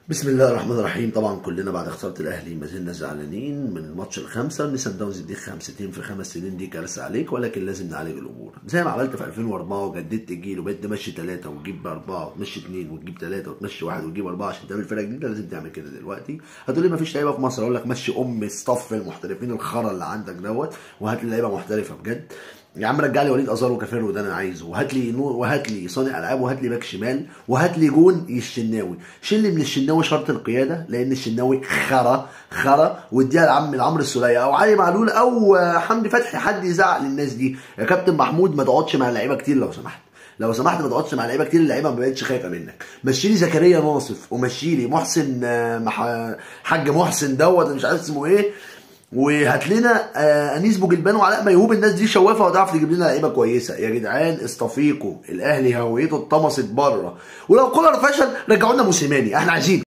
بسم الله الرحمن الرحيم. طبعا كلنا بعد خساره الاهلي ما زلنا زعلانين من الماتش الخامسه، ان سان داونز يديك 5 في 5 سنين، دي كارثه عليك، ولكن لازم نعالج الامور زي ما عملت في 2004 وجددت جيل وبقيت تمشي 3 وتجيب 4 وتمشي 2 وتجيب 3 وتمشي 1 وتجيب 4 عشان تعمل فرقه جديده. لازم تعمل كده دلوقتي. هتقول لي ما فيش لعيبه في مصر، اقول لك مشي صف المحترفين الخرا اللي عندك وهات لي لعيبه محترفه بجد. يا عم رجع لي وليد ازارو وكافيرو، ده انا عايزه، وهات لي نور، وهات لي صانع العاب، وهات لي باك شمال، وهات لي جون الشناوي. شيل لي من الشناوي شرط القياده، لان الشناوي خرا واديها لعمرو السوليه او علي معلول او حمدي فتحي، حد يزعق للناس دي. يا كابتن محمود ما تقعدش مع اللعيبه كتير لو سمحت، لو سمحت ما تقعدش مع لعيبه كتير، اللعيبه ما بقتش خايفه منك. مشي لي زكريا ناصف، ومشي لي محسن حاج محسن مش عارف اسمه ايه، وهات لنا انيس بوجلبان وعلاء ميهوب. الناس دي شوافه وتعرف تجيب لنا لعيبه كويسه. يا جدعان استفيقوا، الاهلي هويته اتطمست بره، ولو كولر فشل رجعوا لنا موسيماني، احنا عايزين